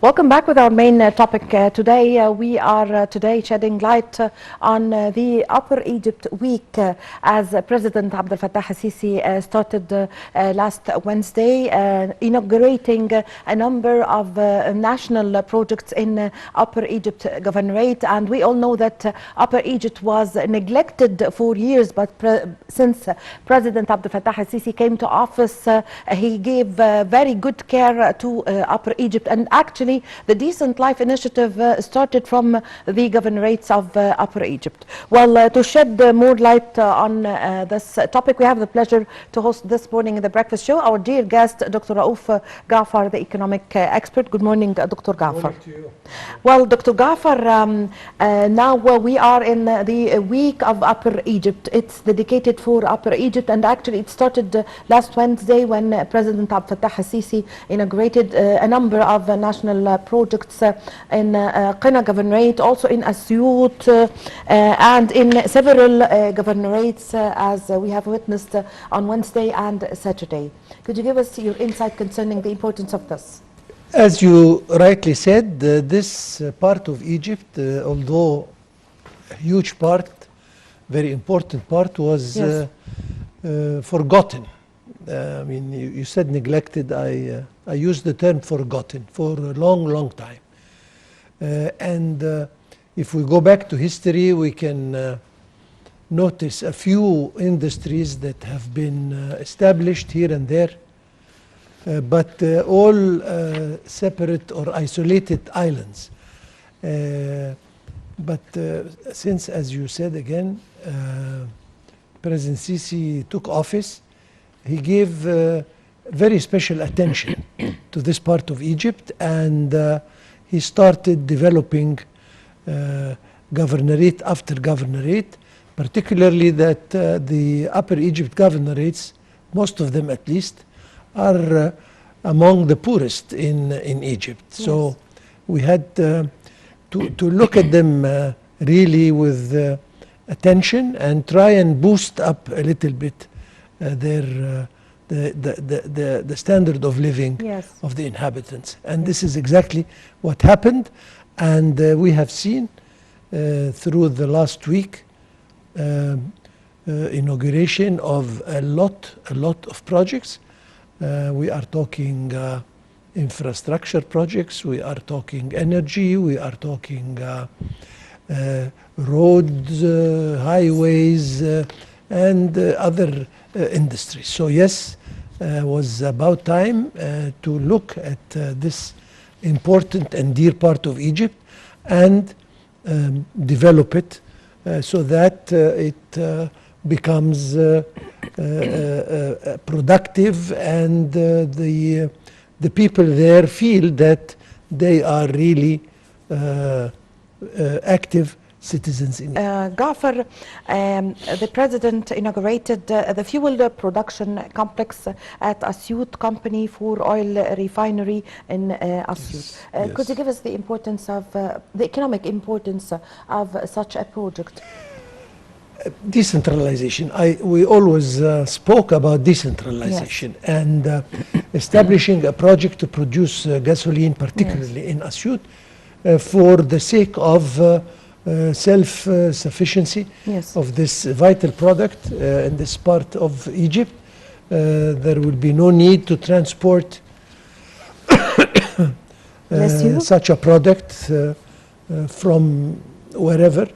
Welcome back with our main topic today. We are today shedding light on the Upper Egypt Week as President Abdel Fattah al-Sisi started last Wednesday, inaugurating a number of national projects in Upper Egypt Governorate. And we all know that Upper Egypt was neglected for years, but since President Abdel Fattah al-Sisi came to office, he gave very good care to Upper Egypt. And actually, the Decent Life Initiative started from the governorates of Upper Egypt. Well, to shed more light on this topic, we have the pleasure to host this morning in the breakfast show our dear guest, Dr. Raouf Ghaffar, the economic expert. Good morning, Dr. Ghaffar. Good morning to you. Well, Dr. Ghaffar, now we are in the week of Upper Egypt. It's dedicated for Upper Egypt, and actually it started last Wednesday when President Abdel Fattah al-Sisi inaugurated a number of national projects in Qina Governorate, also in Asyut, and in several governorates as we have witnessed on Wednesday and Saturday. Could you give us your insight concerning the importance of this? As you rightly said, this part of Egypt, although a huge part, very important part, was forgotten. I mean, you said neglected. I used the term forgotten for a long time. And if we go back to history, we can notice a few industries that have been established here and there, but all separate or isolated islands. But since, as you said again, President Sisi took office, he gave very special attention to this part of Egypt, and he started developing governorate after governorate, particularly that the Upper Egypt governorates, most of them at least, are among the poorest in Egypt. Yes. So we had to look at them really with attention and try and boost up a little bit their the standard of living of the inhabitants. And this is exactly what happened, and we have seen through the last week inauguration of a lot of projects. We are talking infrastructure projects, we are talking energy, we are talking roads, highways, and other industries. So yes, was about time to look at this important and dear part of Egypt and develop it so that it becomes productive, and the people there feel that they are really active citizens in Ghaffar, the president inaugurated the fuel production complex at Asyut Company for Oil Refinery in Asyut. Yes. Could you give us the importance of the economic importance of such a project? Decentralization. We always spoke about decentralization, yes, and establishing a project to produce gasoline, particularly, yes, in Asyut, for the sake of self-sufficiency, yes, of this vital product in this part of Egypt. There will be no need to transport such a product from wherever.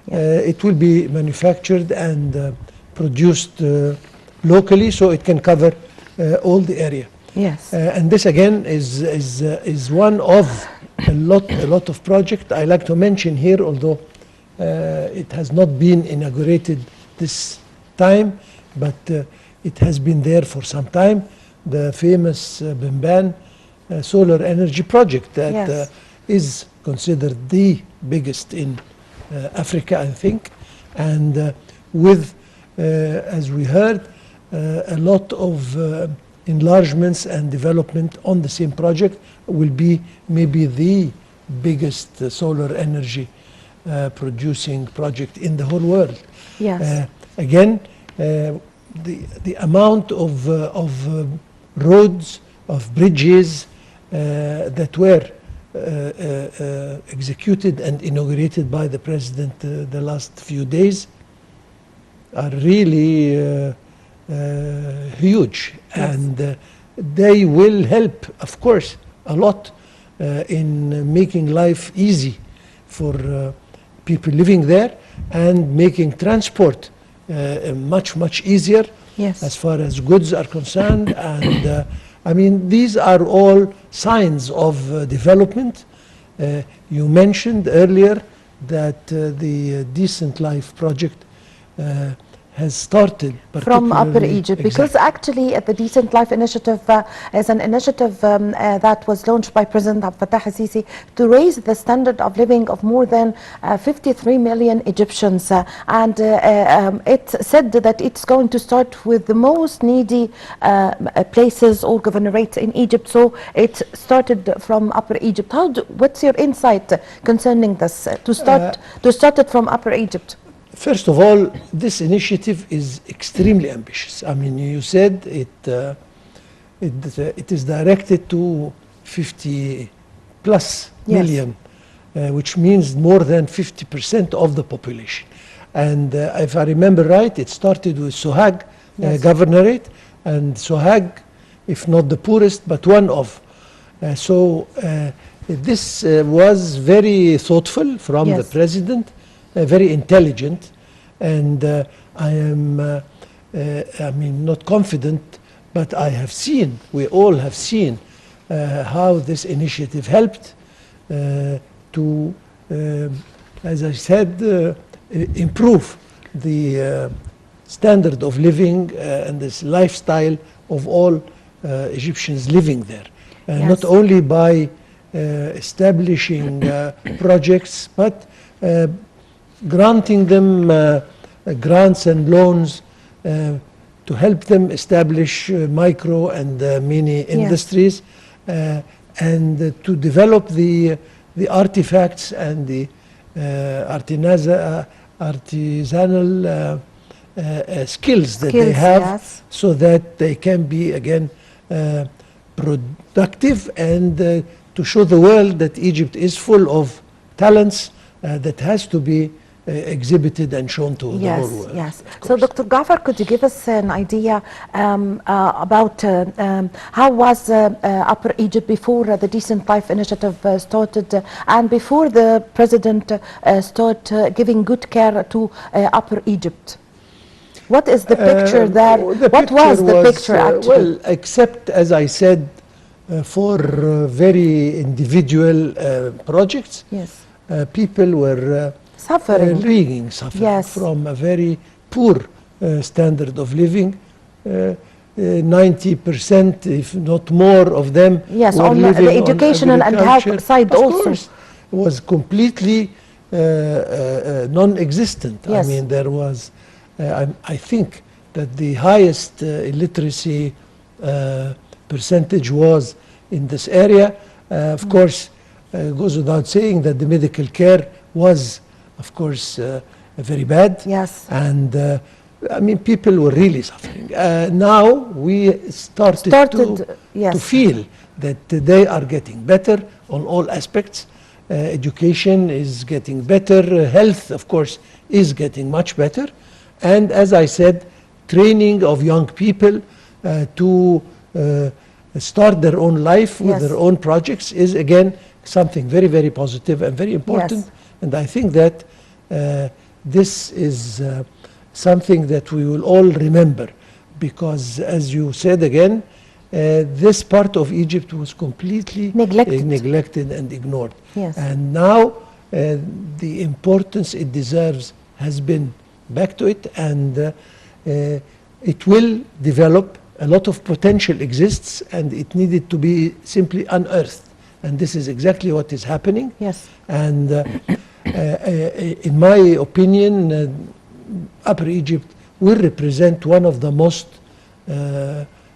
Yes. It will be manufactured and produced locally, so it can cover all the area. Yes. And this again is one of a lot of projects I like to mention here, although it has not been inaugurated this time, but it has been there for some time. The famous Bimban solar energy project that, yes, is considered the biggest in Africa, I think, and with, as we heard, a lot of enlargements and development on the same project. Will be maybe the biggest solar energy producing project in the whole world. Yes. Again, the amount of roads, of bridges that were executed and inaugurated by the president the last few days are really huge, and they will help, of course, a lot in making life easy for people living there and making transport much easier as far as goods are concerned. And I mean, these are all signs of development. You mentioned earlier that the Decent Life project has started from Upper particularly- Egypt, Exactly. because actually the Decent Life Initiative is an initiative that was launched by President Abdel Fattah al-Sisi to raise the standard of living of more than 53 million Egyptians, and it said that it's going to start with the most needy places or governorates in Egypt. So it started from Upper Egypt. What's your insight concerning this, to start it from Upper Egypt? First of all, this initiative is extremely ambitious. I mean, you said it is directed to 50 plus million, which means more than 50% of the population. And if I remember right, it started with Sohag governorate, and Sohag, if not the poorest, but one of. This was very thoughtful from the president. Very intelligent, and I am, I mean, not confident, but I have seen, we all have seen how this initiative helped to, as I said, improve the standard of living and this lifestyle of all Egyptians living there. Not only by establishing projects, but granting them grants and loans to help them establish micro and mini industries, and to develop the artifacts and the artisanal skills that they have, so that they can be again productive, and to show the world that Egypt is full of talents that has to be exhibited and shown to the whole world. Yes. So, Dr. Ghaffar, could you give us an idea about how was Upper Egypt before the Decent Life Initiative started, and before the president started giving good care to Upper Egypt? What is the picture there? What was the picture actually? Well, except, as I said, for very individual projects, people were suffering from a very poor standard of living. 90%, if not more, of them were on living the educational and health side of also. Course, was completely non-existent. I mean, there was, I think that the highest illiteracy percentage was in this area. Of course, it goes without saying that the medical care was, of course, very bad. And I mean, people were really suffering. Now we started to feel that they are getting better on all aspects. Education is getting better. Health, of course, is getting much better. And as I said, training of young people to start their own life with their own projects is again something very, very positive and very important. And I think that this is something that we will all remember, because as you said again, this part of Egypt was completely neglected and ignored. And now the importance it deserves has been back to it, and it will develop. A lot of potential exists, and it needed to be simply unearthed. And this is exactly what is happening. And in my opinion, Upper Egypt will represent one of the most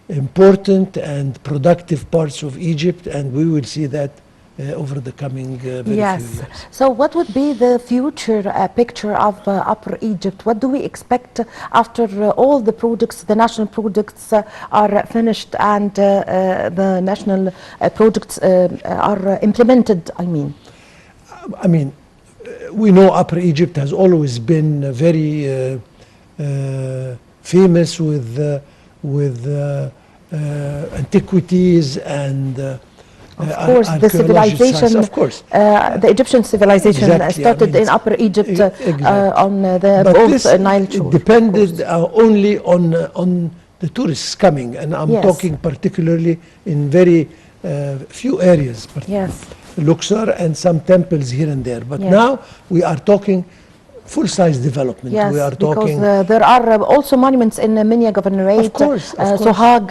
important and productive parts of Egypt, and we will see that over the coming very few Yes. years. So what would be the future picture of Upper Egypt? What do we expect after all the projects, the national projects are finished and the national projects are implemented, I mean? I mean, we know Upper Egypt has always been very famous with antiquities and Of course, the archaeological civilization, sites, of course. the Egyptian civilization Exactly, started I mean, in Upper Egypt exactly. on the But both this Nile it shore. depended only on the tourists coming, and I'm Yes. talking particularly in very few areas, Yes. Luxor and some temples here and there. But Yes. now we are talking full-size development. Yes, We are because talking. there are also monuments in Minya Governorate, Of course, Sohag.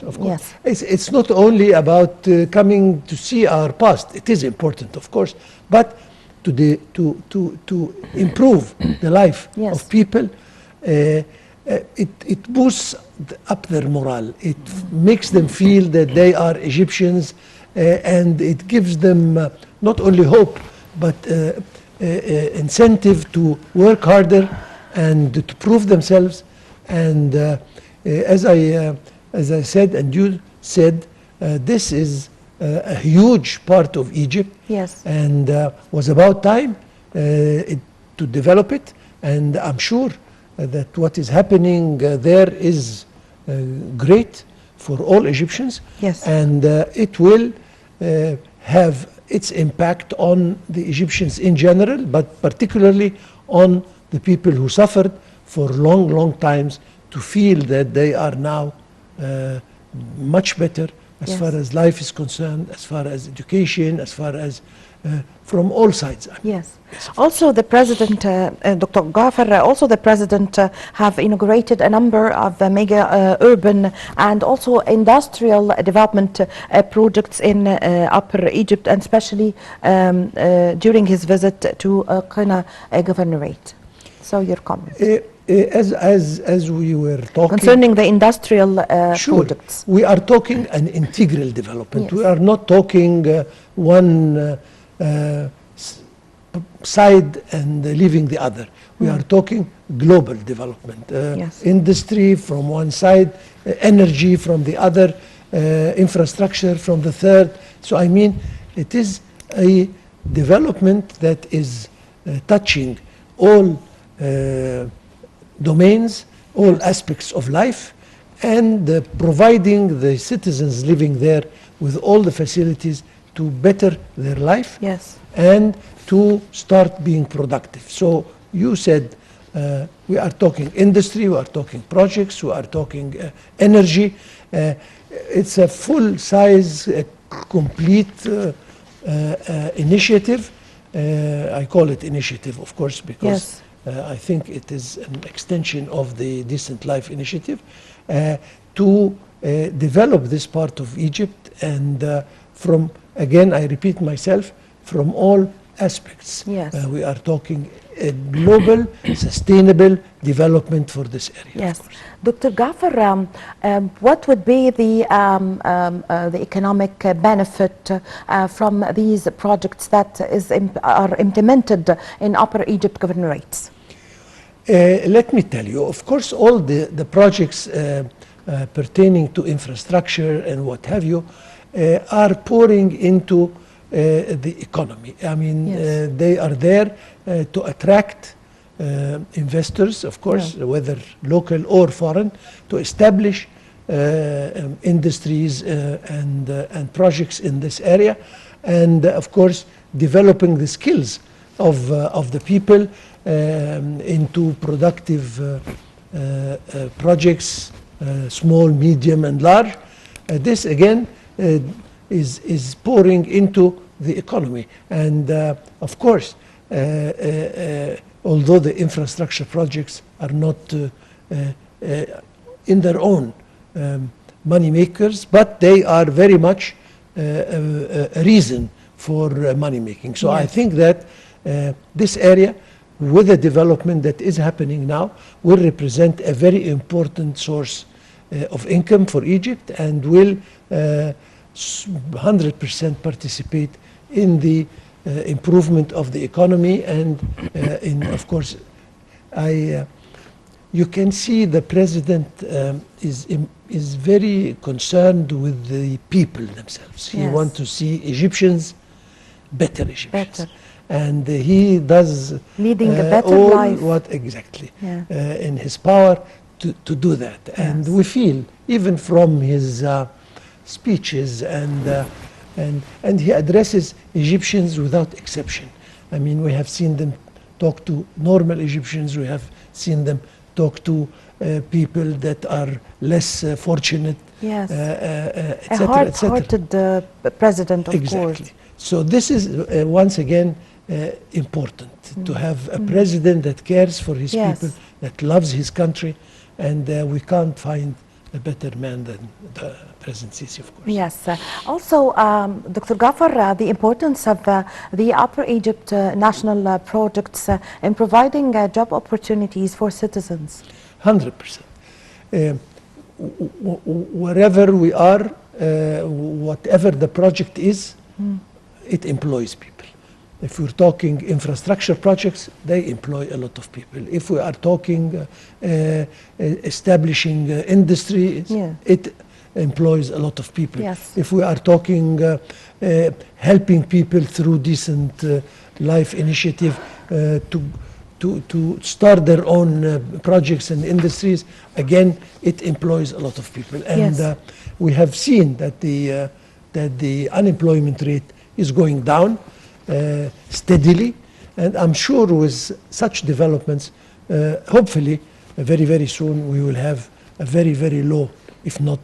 of course. Yes. It's not only about coming to see our past. It is important, of course, but to improve the life Yes. of people, it boosts up their morale. It makes them feel that they are Egyptians, and it gives them not only hope, but incentive to work harder and to prove themselves. And as I said, and you said, this is a huge part of Egypt. Yes. And was about time to develop it. And I'm sure that what is happening there is great for all Egyptians. Yes. And it will have its impact on the Egyptians in general, but particularly on the people who suffered for long, long times, to feel that they are now much better as Yes. far as life is concerned, as far as education, as far as from all sides. Yes. Also, the president, Dr. Ghaffar, also the president have inaugurated a number of mega urban and also industrial development projects in Upper Egypt, and especially during his visit to Qina Governorate. So your comments As we were talking concerning the industrial sure, projects. we are talking an integral development. Yes. We are not talking one side and leaving the other. We are talking global development. Yes. Industry from one side, energy from the other, infrastructure from the third. So I mean, it is a development that is touching all domains, all aspects of life, and providing the citizens living there with all the facilities to better their life. Yes. And to start being productive. So you said we are talking industry, we are talking projects, we are talking energy. It's a full-size, complete initiative. I call it initiative, of course, because I think it is an extension of the Decent Life Initiative to develop this part of Egypt, and from, again, I repeat myself, from all aspects. Yes. We are talking a global, sustainable development for this area. Yes. Dr. Ghaffar, what would be the economic benefit from these projects that are implemented in Upper Egypt governorates? Let me tell you, of course, all the projects pertaining to infrastructure and what have you are pouring into the economy. I mean, Yes. they are there to attract investors, of course, whether local or foreign, to establish industries and projects in this area, and of course, developing the skills of the people into productive projects, small, medium, and large. This again is pouring into the economy, and of course, although the infrastructure projects are not in their own money makers, but they are very much a reason for money making. So I think that this area, with the development that is happening now, will represent a very important source of income for Egypt, and will 100% participate in the improvement of the economy, and of course, you can see the president is very concerned with the people themselves. He Yes. wants to see Egyptians better Egyptians. Better. And he does Leading a better all life. what exactly Yeah. in his power to do that. And Yes. we feel, even from his speeches, and he addresses Egyptians without exception. I mean, we have seen them talk to normal Egyptians, we have seen them talk to people that are less fortunate, Yes. et A cetera, et cetera. hard-hearted president, of Exactly. course. So this is once again important to have a president that cares for his Yes. people, that loves his country, and we can't find a better man than the President Sisi, of course. Yes. Also, Dr. Ghaffar, the importance of the Upper Egypt national projects in providing job opportunities for citizens. 100%. Wherever we are, whatever the project is, it employs people. If we're talking infrastructure projects, they employ a lot of people. If we are talking establishing industries, Yeah. it employs a lot of people. Yes. If we are talking helping people through decent life initiative to start their own projects and industries, again, it employs a lot of people. And Yes. we have seen that the unemployment rate is going down steadily, and I'm sure with such developments, hopefully, very, very soon we will have a very, very low, if not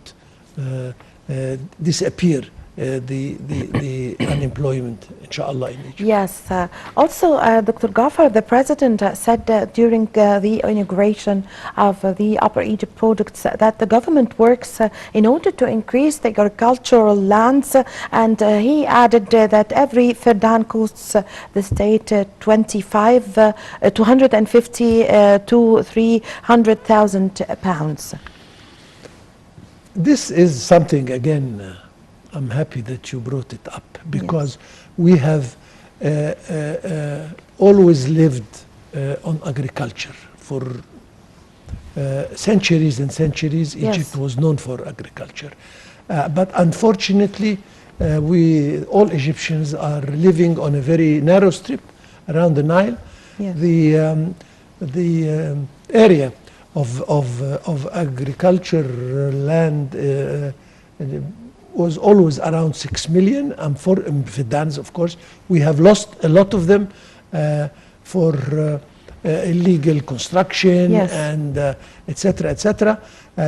disappear, the unemployment, inshallah, in Egypt. Yes. Also, Dr. Ghaffar, the president said during the inauguration of the Upper Egypt projects that the government works in order to increase the agricultural lands, and he added that every Ferdan costs the state 250 to 300,000 pounds. This is something, again, I'm happy that you brought it up, because we have always lived on agriculture for centuries and centuries. Yes. Egypt was known for agriculture. But unfortunately, all Egyptians are living on a very narrow strip around the Nile. Yes. The area of agriculture land was always around 6 million, and for Fidans, of course, we have lost a lot of them for illegal construction, Yes. and et cetera, et cetera.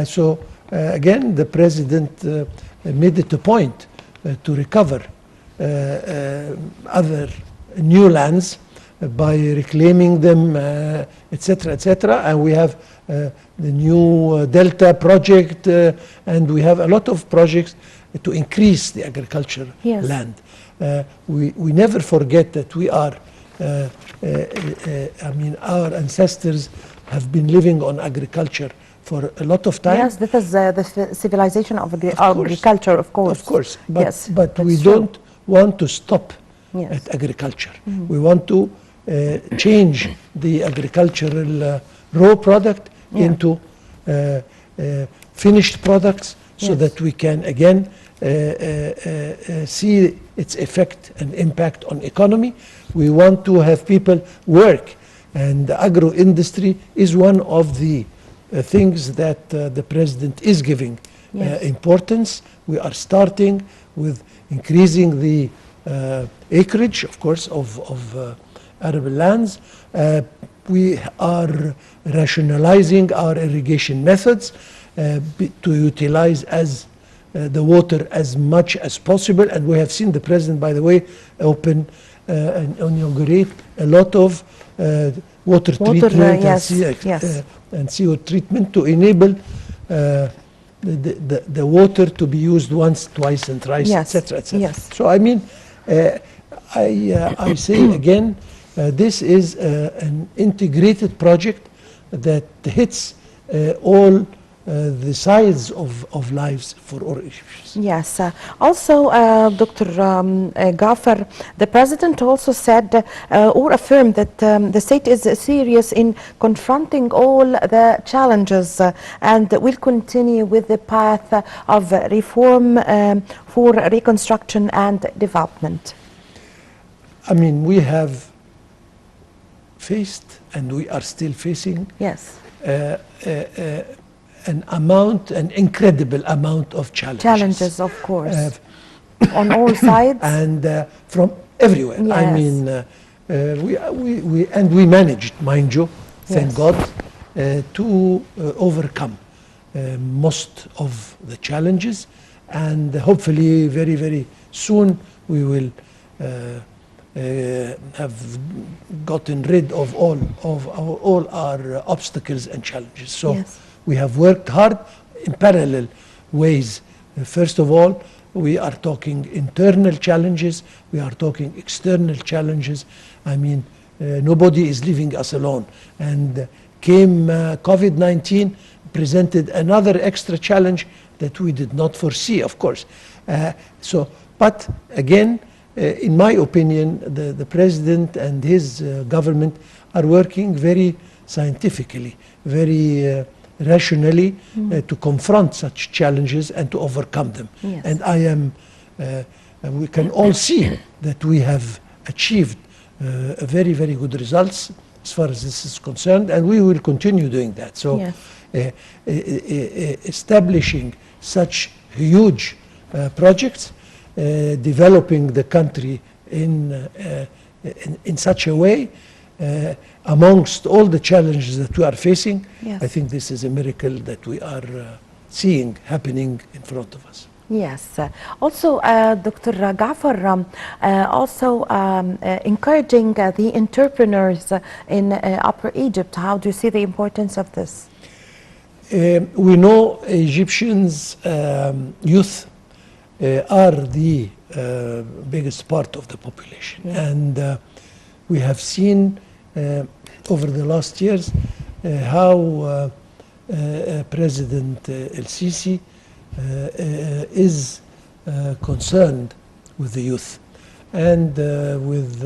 So again, the president made it a point to recover other new lands by reclaiming them, et cetera, and we have the new Delta project, and we have a lot of projects to increase the agriculture Yes. land. We never forget that we are, our ancestors have been living on agriculture for a lot of time. Yes, this is the civilization of course. agriculture, of course. Of course, but, Yes, but that's we true. don't want to stop Yes. at agriculture. We want to change the agricultural raw product into finished products, so Yes. that we can again see its effect and impact on economy. We want to have people work, and the agro industry is one of the things that the president is giving Yes. importance. We are starting with increasing the acreage, of course, of arable lands. We are rationalizing our irrigation methods to utilize the water as much as possible. And we have seen the president, by the way, open and inaugurate a lot of water treatment yes, and, yes. and CO treatment to enable the water to be used once, twice, and thrice, Yes, etc., etc. yes. So I mean, I say again, this is an integrated project that hits all the size of lives for all Egyptians. Yes. Also, Dr. Ghaffar, the president also said or affirmed that the state is serious in confronting all the challenges and will continue with the path of reform for reconstruction and development. I mean, we have faced and we are still facing Yes. an incredible amount of challenges. Challenges, of course, on all sides. And from everywhere. Yes. I mean, we managed, mind you, thank Yes. God, to overcome most of the challenges, and hopefully very, very soon we will have gotten rid of all our obstacles and challenges. So Yes. we have worked hard in parallel ways. First of all, we are talking internal challenges, we are talking external challenges. I mean, nobody is leaving us alone. And came COVID-19, presented another extra challenge that we did not foresee, of course. But again, in my opinion, the president and his government are working very scientifically, very rationally to confront such challenges and to overcome them. Yes. And we can all see that we have achieved very, very good results as far as this is concerned, and we will continue doing that. So Yes. establishing such huge projects, developing the country in such a way, amongst all the challenges that we are facing, Yes. I think this is a miracle that we are seeing happening in front of us. Yes. Also, Dr. Ghaffar, also encouraging the entrepreneurs in Upper Egypt. How do you see the importance of this? We know Egyptians youth are the biggest part of the population. Yeah. And we have seen over the last years how President El-Sisi is concerned with the youth and with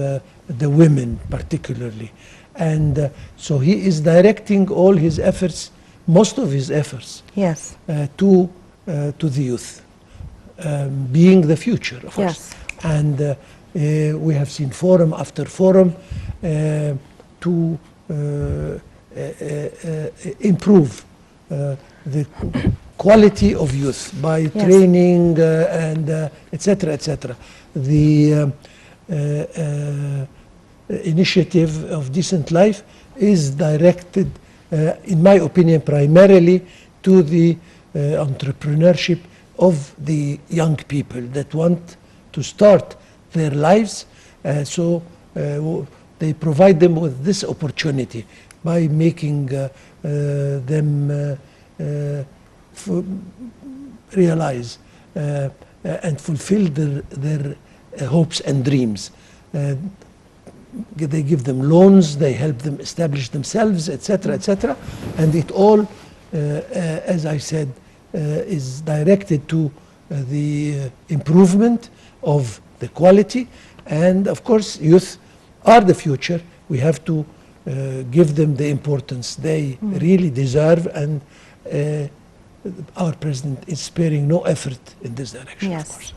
the women particularly. And so he is directing all his efforts, most of his efforts, Yes. to the youth, being the future, of course. Yes. And we have seen forum after forum to improve the quality of youth by Yes. training and etc. etc. The initiative of Decent Life is directed, in my opinion, primarily to the entrepreneurship of the young people that want to start their lives. So they provide them with this opportunity by making them realize and fulfill their hopes and dreams. They give them loans, they help them establish themselves, etc., etc. And it all, as I said, is directed to the improvement of the quality. And of course, youth are the future. We have to give them the importance they really deserve, and our president is sparing no effort in this direction, Yes. of course.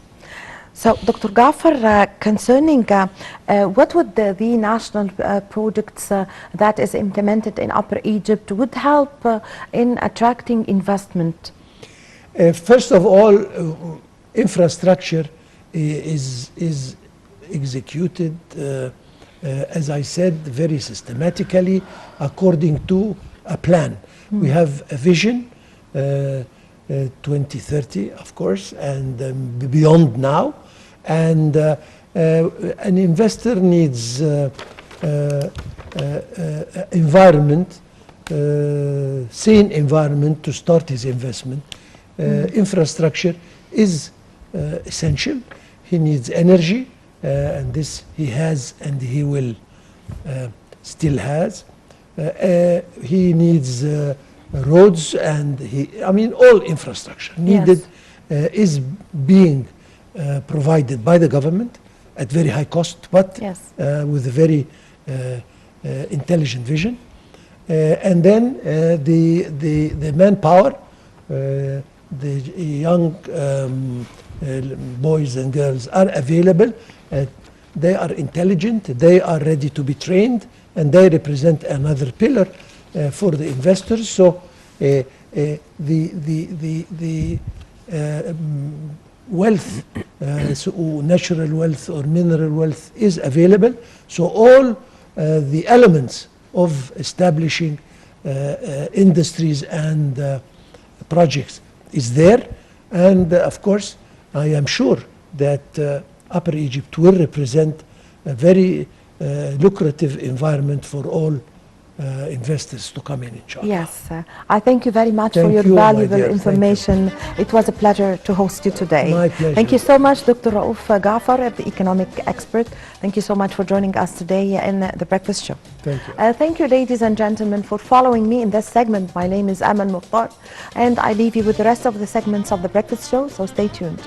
So, Dr. Ghaffar, concerning what would the national projects that is implemented in Upper Egypt would help in attracting investment? First of all, infrastructure is executed, as I said, very systematically according to a plan. We have a vision, 2030, of course, and beyond now. And an investor needs environment, sane environment to start his investment. Infrastructure is essential. He needs energy, and this he has and he will still has. He needs roads, and all infrastructure needed is being provided by the government at very high cost, but with a very intelligent vision. And then the manpower, the young boys and girls are available. They are intelligent, they are ready to be trained, and they represent another pillar for the investors. So the wealth, natural wealth or mineral wealth is available. So all the elements of establishing industries and projects is there. And of course, I am sure that Upper Egypt will represent a very lucrative environment for all investors to come in, inshallah. Yes, I thank you very much for your valuable information. It was a pleasure to host you today. My pleasure. Thank you so much, Dr. Raouf Ghaffar, the economic expert. Thank you so much for joining us today in The Breakfast Show. Thank you. Thank you, ladies and gentlemen, for following me in this segment. My name is Aman Mukhtar, and I leave you with the rest of the segments of The Breakfast Show, so stay tuned.